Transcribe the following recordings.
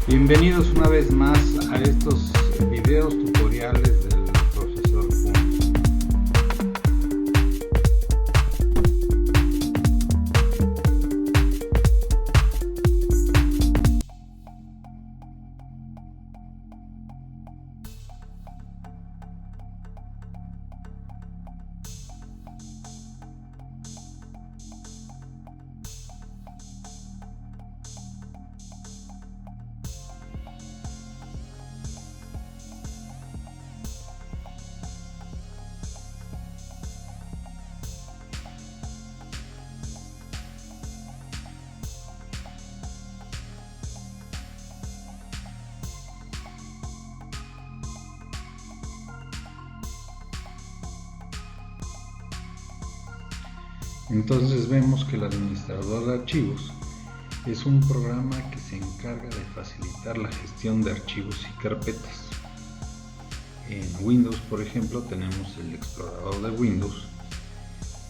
Bienvenidos una vez más a estos videos tutoriales del profesor Kun. Entonces vemos que el administrador de archivos es un programa que se encarga de facilitar la gestión de archivos y carpetas. En Windows, por ejemplo, tenemos el explorador de Windows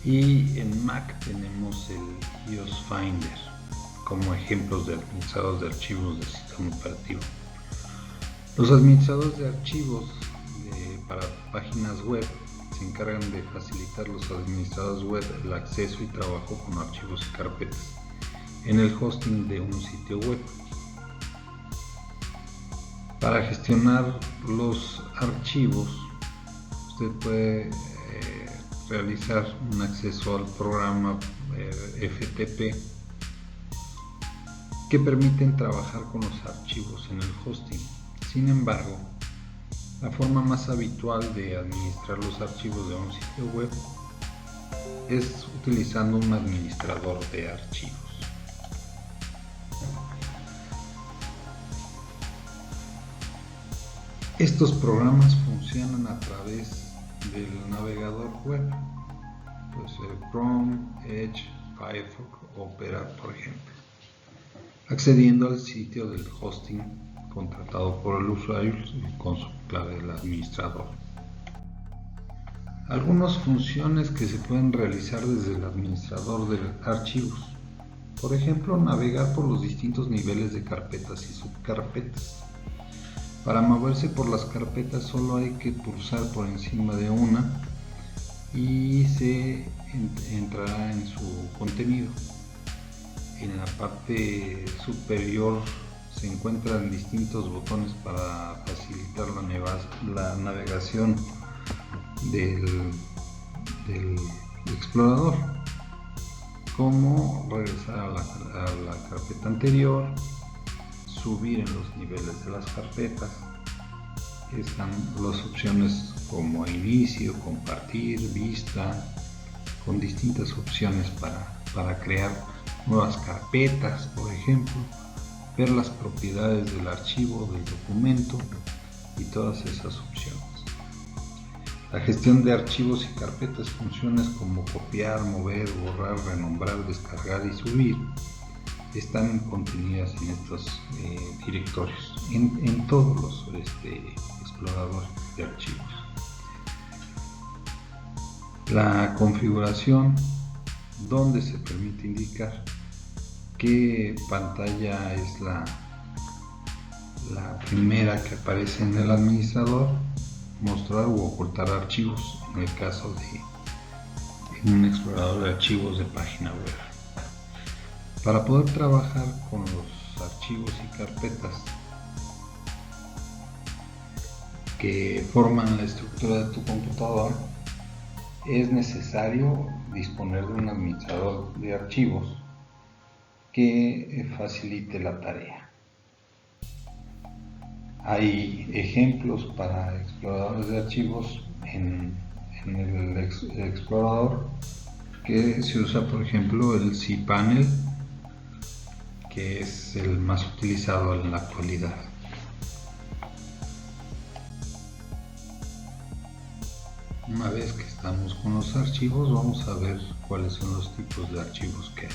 y en Mac tenemos el BIOS Finder como ejemplos de administradores de archivos del sistema operativo. Los administradores de archivos para páginas web se encargan de facilitar a los administradores web el acceso y trabajo con archivos y carpetas en el hosting de un sitio web. Para gestionar los archivos, usted puede realizar un acceso al programa FTP que permiten trabajar con los archivos en el hosting. Sin embargo, la forma más habitual de administrar los archivos de un sitio web es utilizando un administrador de archivos. Estos programas funcionan a través del navegador web, pues Chrome, Edge, Firefox, Opera, por ejemplo, accediendo al sitio del hosting contratado por el usuario con su clave del administrador. Algunas funciones que se pueden realizar desde el administrador de archivos, por ejemplo, navegar por los distintos niveles de carpetas y subcarpetas. Para moverse por las carpetas solo hay que pulsar por encima de una y se entrará en su contenido. En la parte superior se encuentran distintos botones para facilitar la navegación del explorador, como regresar a la carpeta anterior, subir en los niveles de las carpetas. Están las opciones como inicio, compartir, vista, con distintas opciones para crear nuevas carpetas, por ejemplo, ver las propiedades del archivo, del documento y todas esas opciones. La gestión de archivos y carpetas, funciones como copiar, mover, borrar, renombrar, descargar y subir, están contenidas en estos directorios, en todos los exploradores de archivos. La configuración, donde se permite indicar qué pantalla es la primera que aparece en el administrador, mostrar u ocultar archivos en el caso de un explorador de archivos de página web. Para poder trabajar con los archivos y carpetas que forman la estructura de tu computador, es necesario disponer de un administrador de archivos que facilite la tarea. Hay ejemplos para exploradores de archivos en el explorador que se usa, por ejemplo, el cPanel, que es el más utilizado en la actualidad. Una vez que estamos con los archivos, vamos a ver cuáles son los tipos de archivos que hay.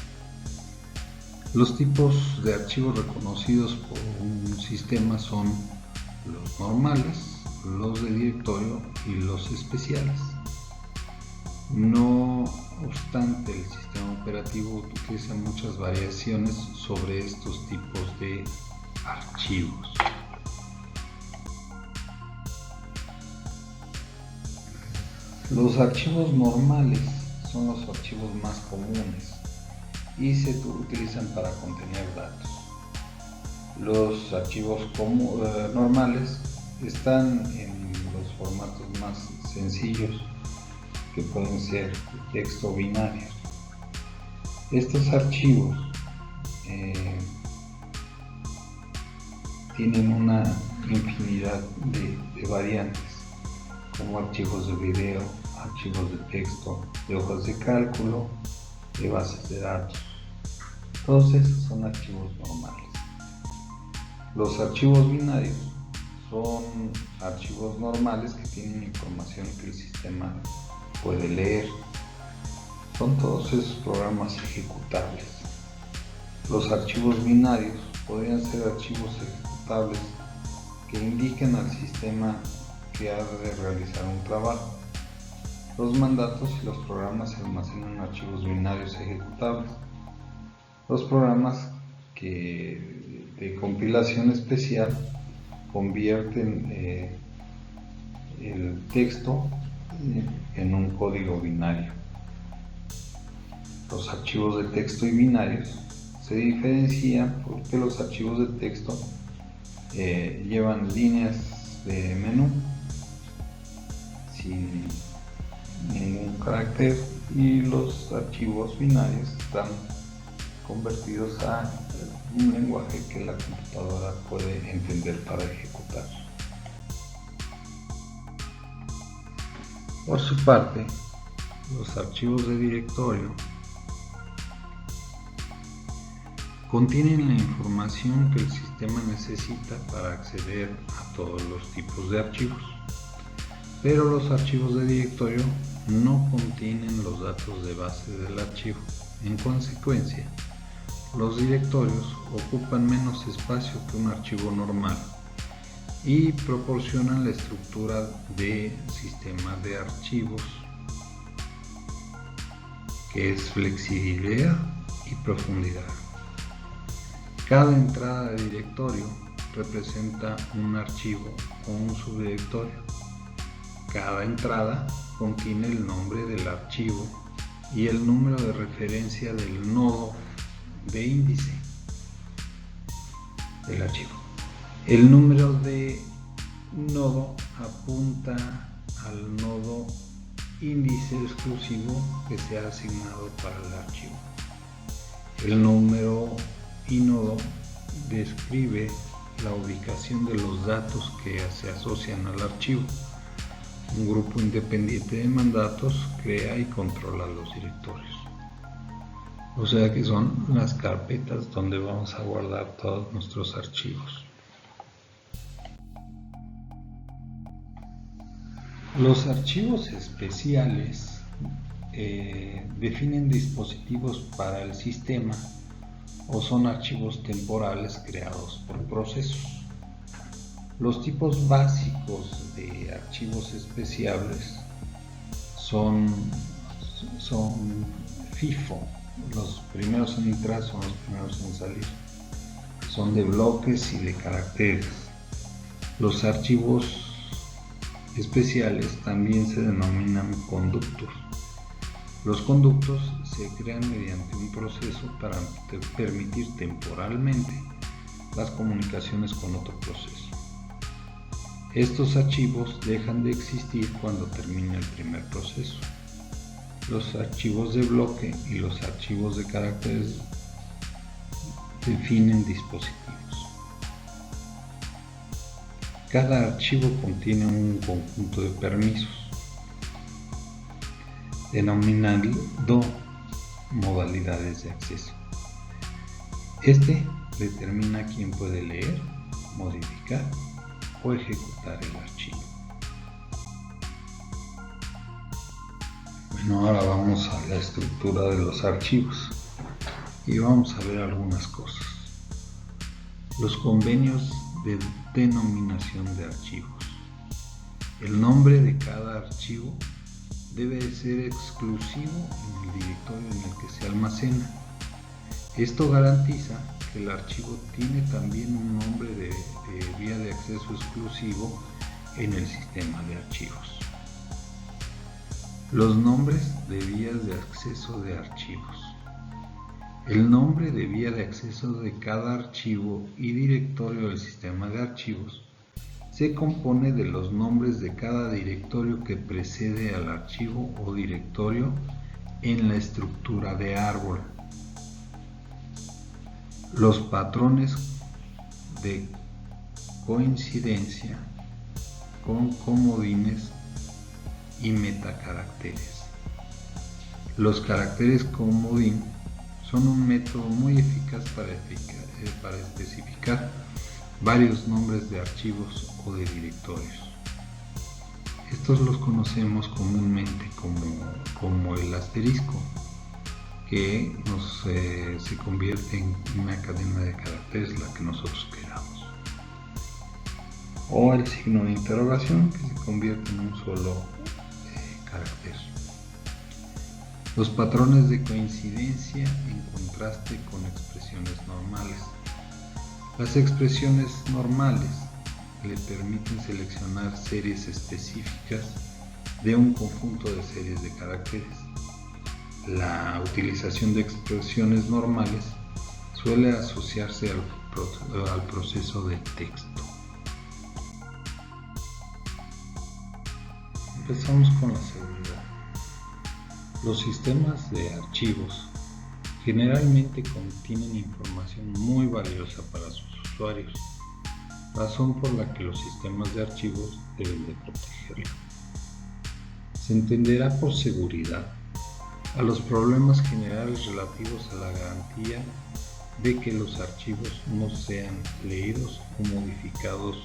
Los tipos de archivos reconocidos por un sistema son los normales, los de directorio y los especiales. No obstante, el sistema operativo utiliza muchas variaciones sobre estos tipos de archivos. Los archivos normales son los archivos más comunes y se utilizan para contener datos. Los archivos normales están en los formatos más sencillos, que pueden ser texto binario. Estos archivos tienen una infinidad de variantes, como archivos de video, archivos de texto, de hojas de cálculo, de bases de datos. Todos esos son archivos normales. Los archivos binarios son archivos normales que tienen información que el sistema puede leer. Son todos esos programas ejecutables. Los archivos binarios podrían ser archivos ejecutables que indiquen al sistema que ha de realizar un trabajo. Los mandatos y los programas se almacenan en archivos binarios ejecutables. Los programas de compilación especial convierten el texto en un código binario. Los archivos de texto y binarios se diferencian porque los archivos de texto llevan líneas de menú sin ningún carácter, y los archivos binarios están convertidos a un lenguaje que la computadora puede entender para ejecutar. Por su parte, los archivos de directorio contienen la información que el sistema necesita para acceder a todos los tipos de archivos, pero los archivos de directorio no contienen los datos de base del archivo. En consecuencia, los directorios ocupan menos espacio que un archivo normal y proporcionan la estructura de sistema de archivos, que es flexibilidad y profundidad. Cada entrada de directorio representa un archivo o un subdirectorio. Cada entrada contiene el nombre del archivo y el número de referencia del nodo de índice del archivo. El número de nodo apunta al nodo índice exclusivo que se ha asignado para el archivo. El número inodo describe la ubicación de los datos que se asocian al archivo. Un grupo independiente de mandatos crea y controla los directorios. O sea que son las carpetas donde vamos a guardar todos nuestros archivos. Los archivos especiales definen dispositivos para el sistema o son archivos temporales creados por procesos. Los tipos básicos de archivos especiales son FIFO. Los primeros en entrar son los primeros en salir. Son de bloques y de caracteres. Los archivos especiales también se denominan conductos. Los conductos se crean mediante un proceso para permitir temporalmente las comunicaciones con otro proceso. Estos archivos dejan de existir cuando termina el primer proceso. Los archivos de bloque y los archivos de caracteres definen dispositivos. Cada archivo contiene un conjunto de permisos, denominando modalidades de acceso. Este determina quién puede leer, modificar o ejecutar el archivo. Bueno, ahora vamos a la estructura de los archivos y vamos a ver algunas cosas. Los convenios de denominación de archivos. El nombre de cada archivo debe ser exclusivo en el directorio en el que se almacena. Esto garantiza que el archivo tiene también un nombre de vía de acceso exclusivo en el sistema de archivos. Los nombres de vías de acceso de archivos. El nombre de vía de acceso de cada archivo y directorio del sistema de archivos se compone de los nombres de cada directorio que precede al archivo o directorio en la estructura de árbol. Los patrones de coincidencia con comodines y metacaracteres. Los caracteres comodín son un método muy eficaz para especificar varios nombres de archivos o de directorios. Estos los conocemos comúnmente como el asterisco, que se convierte en una cadena de caracteres, la que nosotros queramos, o el signo de interrogación, que se convierte en un solo carácter. Los patrones de coincidencia en contraste con expresiones normales. Las expresiones normales le permiten seleccionar series específicas de un conjunto de series de caracteres. La utilización de expresiones normales suele asociarse al proceso de texto. Empezamos con la seguridad. Los sistemas de archivos generalmente contienen información muy valiosa para sus usuarios, razón por la que los sistemas de archivos deben de protegerla. Se entenderá por seguridad a los problemas generales relativos a la garantía de que los archivos no sean leídos o modificados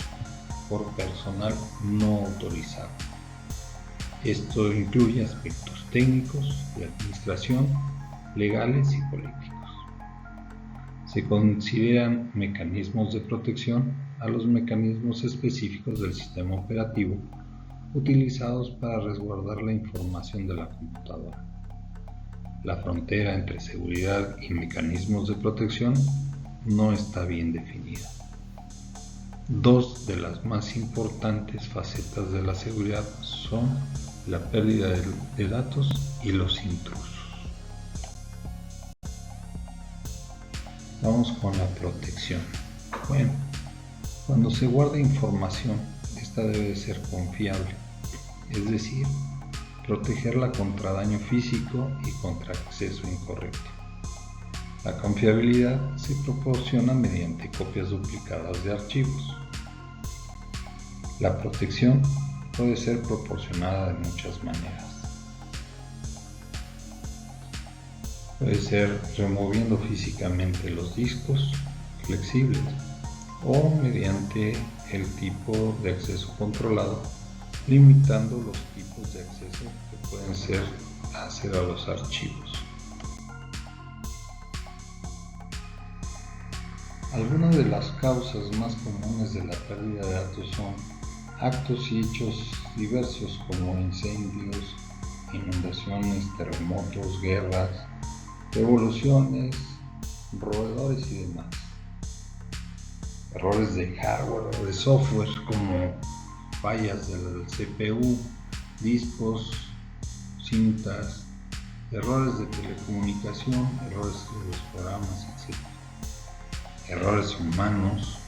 por personal no autorizado. Esto incluye aspectos técnicos, de administración, legales y políticos. Se consideran mecanismos de protección a los mecanismos específicos del sistema operativo utilizados para resguardar la información de la computadora. La frontera entre seguridad y mecanismos de protección no está bien definida. Dos de las más importantes facetas de la seguridad son la pérdida de datos y los intrusos. Vamos con la protección. Bueno, cuando se guarda información, esta debe ser confiable, es decir, protegerla contra daño físico y contra acceso incorrecto. La confiabilidad se proporciona mediante copias duplicadas de archivos. La protección puede ser proporcionada de muchas maneras. Puede ser removiendo físicamente los discos flexibles o mediante el tipo de acceso controlado, limitando los tipos de acceso que pueden hacer a los archivos. Algunas de las causas más comunes de la pérdida de datos son actos y hechos diversos como incendios, inundaciones, terremotos, guerras, revoluciones, roedores y demás. Errores de hardware o de software como fallas del CPU, discos, cintas, errores de telecomunicación, errores de los programas, etc. Errores humanos,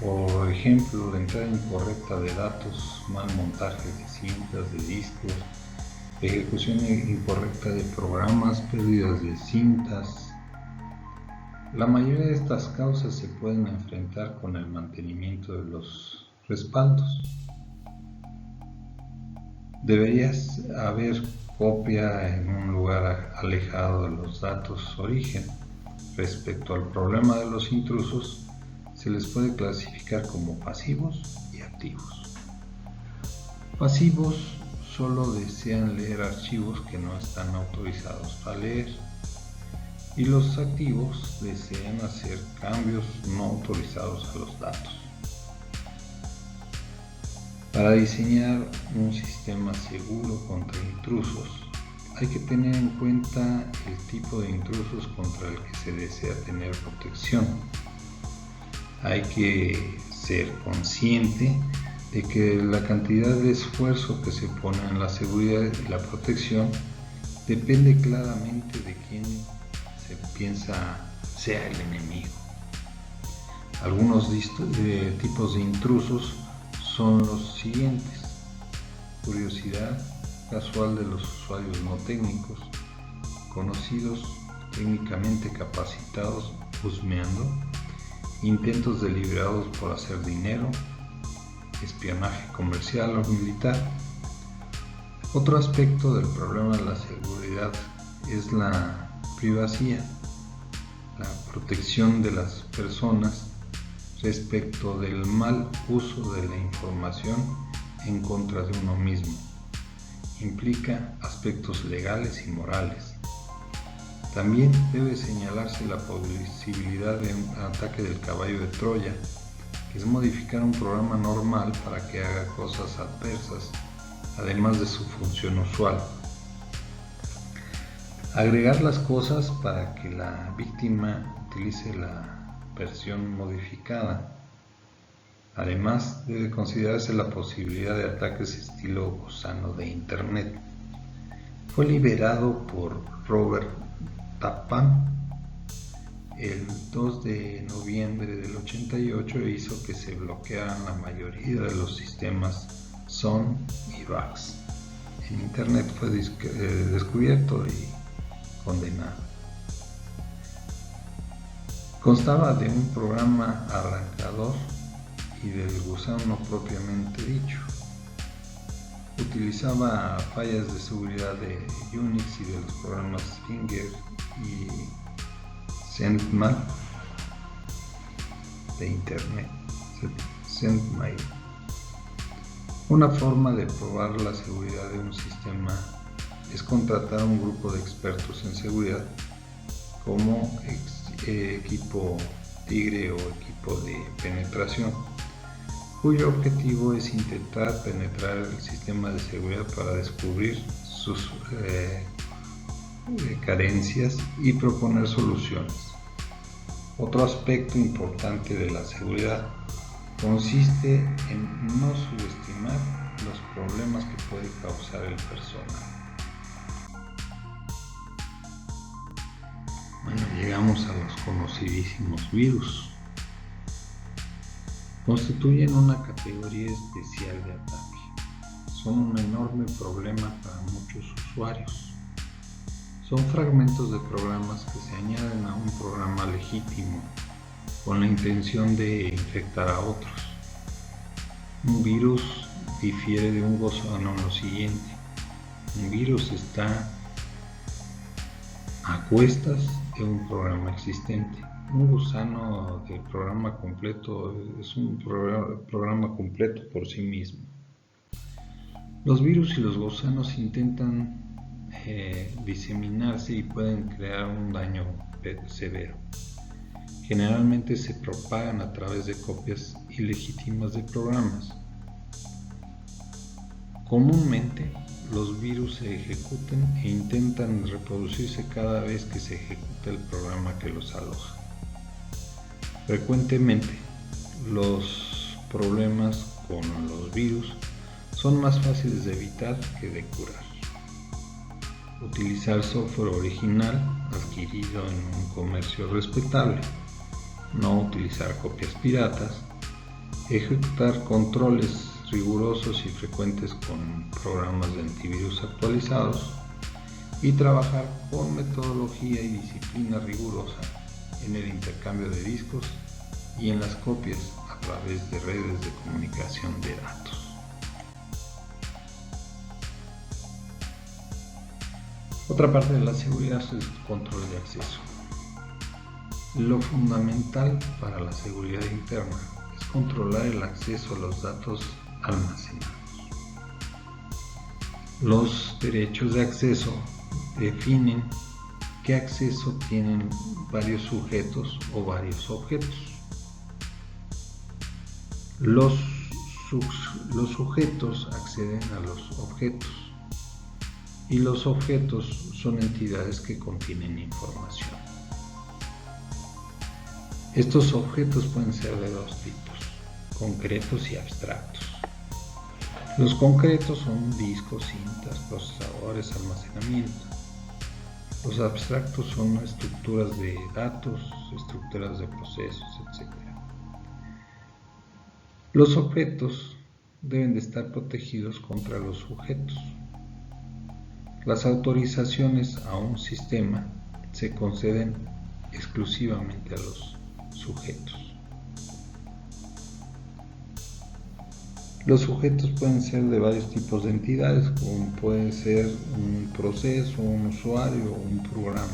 por ejemplo, la entrada incorrecta de datos, mal montaje de cintas, de discos, ejecución incorrecta de programas, pérdidas de cintas. La mayoría de estas causas se pueden enfrentar con el mantenimiento de los respaldos. Deberías haber copia en un lugar alejado de los datos origen. Respecto al problema de los intrusos, se les puede clasificar como pasivos y activos. Pasivos solo desean leer archivos que no están autorizados para leer, y los activos desean hacer cambios no autorizados a los datos. Para diseñar un sistema seguro contra intrusos, hay que tener en cuenta el tipo de intrusos contra el que se desea tener protección. Hay que ser consciente de que la cantidad de esfuerzo que se pone en la seguridad y la protección depende claramente de quién se piensa sea el enemigo. Algunos tipos de intrusos son los siguientes: curiosidad casual de los usuarios no técnicos, conocidos técnicamente capacitados husmeando, intentos deliberados por hacer dinero, espionaje comercial o militar. Otro aspecto del problema de la seguridad es la privacidad, la protección de las personas respecto del mal uso de la información en contra de uno mismo. Implica aspectos legales y morales. También debe señalarse la posibilidad de un ataque del caballo de Troya, que es modificar un programa normal para que haga cosas adversas, además de su función usual. Agregar las cosas para que la víctima utilice la versión modificada. Además, debe considerarse la posibilidad de ataques estilo gusano de Internet. Fue liberado por Robert Tappan el 2 de noviembre del 88 e hizo que se bloquearan la mayoría de los sistemas Sun y VAX. En Internet fue descubierto y condenado. Constaba de un programa arrancador y del gusano propiamente dicho. Utilizaba fallas de seguridad de Unix y de los programas Finger y SendMail de Internet. SendMail. Una forma de probar la seguridad de un sistema es contratar a un grupo de expertos en seguridad como equipo Tigre o equipo de penetración, cuyo objetivo es intentar penetrar el sistema de seguridad para descubrir sus carencias y proponer soluciones. Otro aspecto importante de la seguridad consiste en no subestimar los problemas que puede causar el personal. Bueno, llegamos a los conocidísimos virus. Constituyen una categoría especial de ataque. Son un enorme problema para muchos usuarios. Son fragmentos de programas que se añaden a un programa legítimo con la intención de infectar a otros. Un virus difiere de un gusano en lo siguiente: un virus está a cuestas de un programa existente. Un gusano del programa completo es un programa completo por sí mismo. Los virus y los gusanos intentan diseminarse y pueden crear un daño severo. Generalmente se propagan a través de copias ilegítimas de programas. Comúnmente, los virus se ejecutan e intentan reproducirse cada vez que se ejecuta el programa que los aloja. Frecuentemente, los problemas con los virus son más fáciles de evitar que de curar. Utilizar software original adquirido en un comercio respetable, no utilizar copias piratas, ejecutar controles rigurosos y frecuentes con programas de antivirus actualizados y trabajar con metodología y disciplina rigurosa en el intercambio de discos y en las copias a través de redes de comunicación de datos. Otra parte de la seguridad es el control de acceso. Lo fundamental para la seguridad interna es controlar el acceso a los datos almacenados. Los derechos de acceso definen qué acceso tienen varios sujetos o varios objetos. Los sujetos acceden a los objetos. y los objetos son entidades que contienen información. Estos objetos pueden ser de dos tipos, concretos y abstractos. Los concretos son discos, cintas, procesadores, almacenamiento. Los abstractos son estructuras de datos, estructuras de procesos, etc. Los objetos deben de estar protegidos contra los sujetos. Las autorizaciones a un sistema se conceden exclusivamente a los sujetos. Los sujetos pueden ser de varios tipos de entidades, como puede ser un proceso, un usuario o un programa.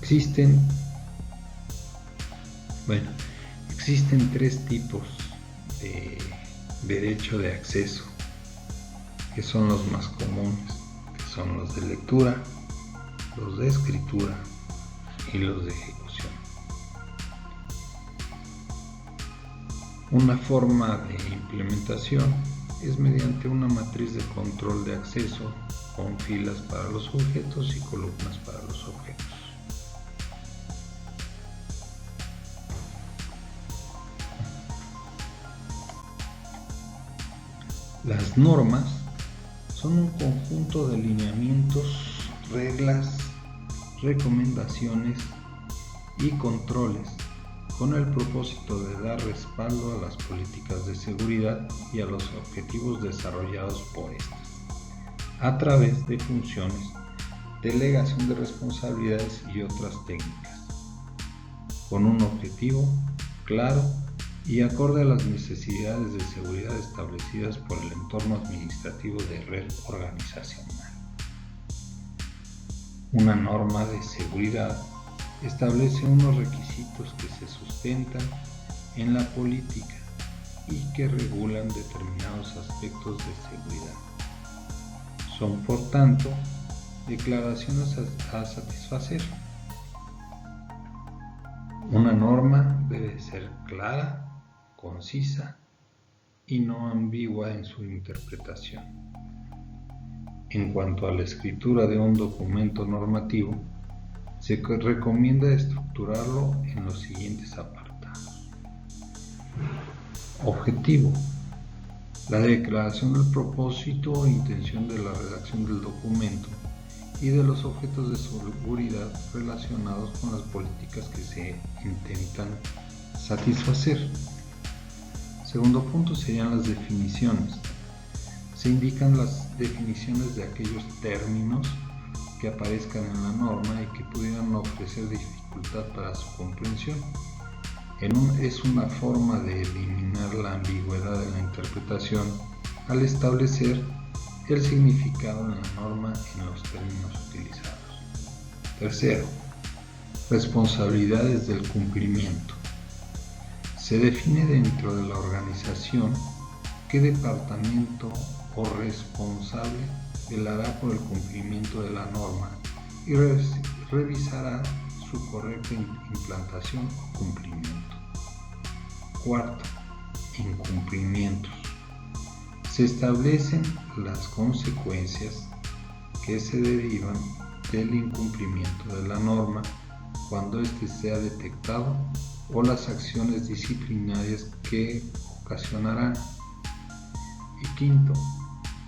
Existen tres tipos de derecho de acceso, que son los más comunes, que son los de lectura, los de escritura y los de ejecución. Una forma de implementación es mediante una matriz de control de acceso con filas para los sujetos y columnas para los objetos. Las normas son un conjunto de lineamientos, reglas, recomendaciones y controles con el propósito de dar respaldo a las políticas de seguridad y a los objetivos desarrollados por estas, a través de funciones, delegación de responsabilidades y otras técnicas, con un objetivo claro y acorde a las necesidades de seguridad establecidas por el entorno administrativo de red organizacional. Una norma de seguridad establece unos requisitos que se sustentan en la política y que regulan determinados aspectos de seguridad. Son, por tanto, declaraciones a satisfacer. Una norma debe ser clara, concisa y no ambigua en su interpretación. En cuanto a la escritura de un documento normativo, se recomienda estructurarlo en los siguientes apartados. Objetivo: la declaración del propósito e intención de la redacción del documento y de los objetos de seguridad relacionados con las políticas que se intentan satisfacer. Segundo punto serían las definiciones. Se indican las definiciones de aquellos términos que aparezcan en la norma y que pudieran ofrecer dificultad para su comprensión. Es una forma de eliminar la ambigüedad de la interpretación al establecer el significado en la norma en los términos utilizados. Tercero, responsabilidades del cumplimiento. Se define dentro de la organización qué departamento o responsable velará por el cumplimiento de la norma y revisará su correcta implantación o cumplimiento. Cuarto, incumplimientos. Se establecen las consecuencias que se derivan del incumplimiento de la norma cuando éste sea detectado o las acciones disciplinarias que ocasionarán. Y quinto,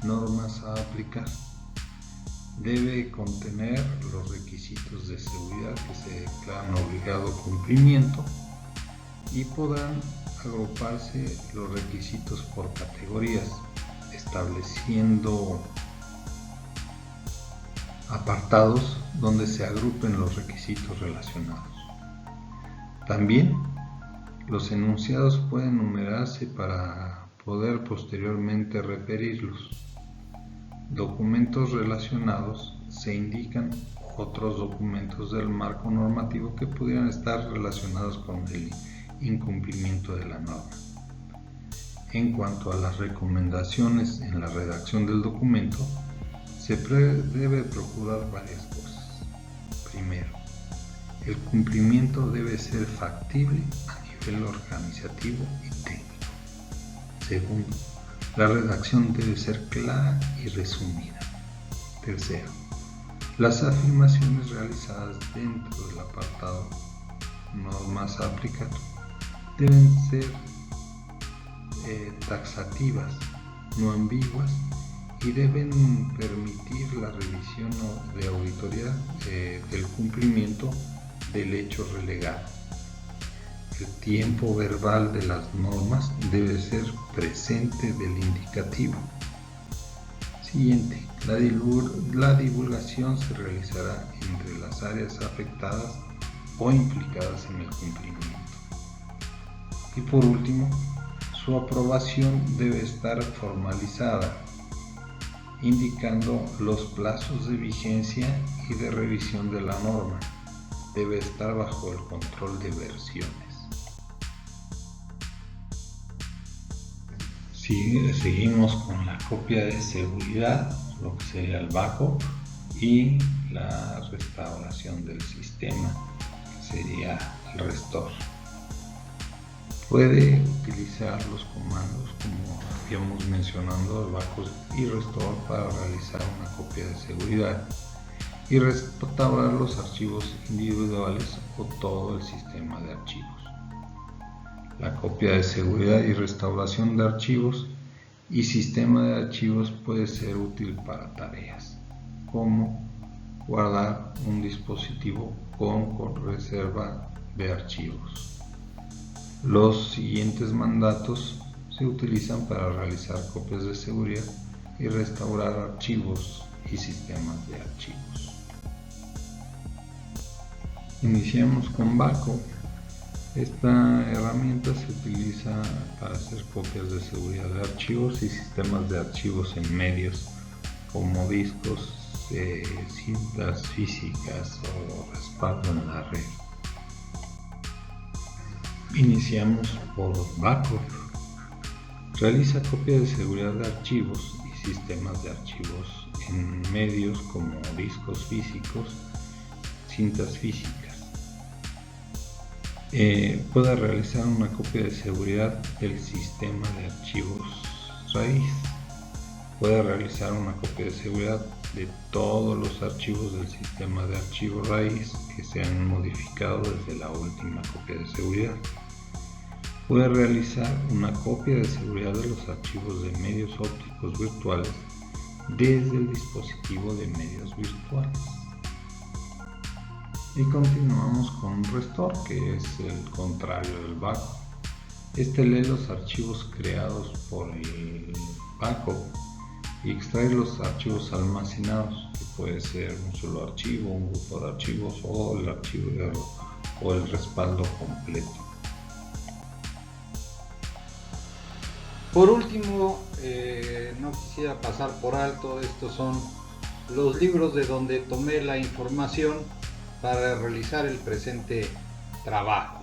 normas a aplicar. Debe contener los requisitos de seguridad que se declaran obligado cumplimiento y podrán agruparse los requisitos por categorías, estableciendo apartados donde se agrupen los requisitos relacionados. También los enunciados pueden numerarse para poder posteriormente referirlos. Documentos relacionados se indican otros documentos del marco normativo que pudieran estar relacionados con el incumplimiento de la norma. En cuanto a las recomendaciones en la redacción del documento, se debe procurar varias cosas. Primero, el cumplimiento debe ser factible a nivel organizativo y técnico. Segundo, la redacción debe ser clara y resumida. Tercero, las afirmaciones realizadas dentro del apartado normas aplicatum deben ser taxativas, no ambiguas, y deben permitir la revisión de auditoría del cumplimiento del hecho relegado. El tiempo verbal de las normas debe ser presente del indicativo. Siguiente, la divulgación se realizará entre las áreas afectadas o implicadas en el cumplimiento. Y por último, su aprobación debe estar formalizada, indicando los plazos de vigencia y de revisión de la norma. Debe estar bajo el control de versiones. Seguimos con la copia de seguridad, lo que sería el backup, y la restauración del sistema, que sería el restore. Puede utilizar los comandos como habíamos mencionado, el backup y restore, para realizar una copia de seguridad y restaurar los archivos individuales o todo el sistema de archivos. La copia de seguridad y restauración de archivos y sistema de archivos puede ser útil para tareas como guardar un dispositivo con reserva de archivos. Los siguientes mandatos se utilizan para realizar copias de seguridad y restaurar archivos y sistemas de archivos. Iniciamos con backup. Esta herramienta se utiliza para hacer copias de seguridad de archivos y sistemas de archivos en medios como discos, cintas físicas o respaldo en la red. Iniciamos por backup. Realiza copia de seguridad de archivos y sistemas de archivos en medios como discos físicos, cintas físicas. Puede realizar una copia de seguridad del sistema de archivos raíz. Puede realizar una copia de seguridad de todos los archivos del sistema de archivos raíz que se han modificado desde la última copia de seguridad. Puede realizar una copia de seguridad de los archivos de medios ópticos virtuales desde el dispositivo de medios virtuales. Y continuamos con restore, que es el contrario del backup. Este lee los archivos creados por el backup y extrae los archivos almacenados, que puede ser un solo archivo, un grupo de archivos o el archivo o el respaldo completo. Por último, no quisiera pasar por alto, estos son los libros de donde tomé la información para realizar el presente trabajo.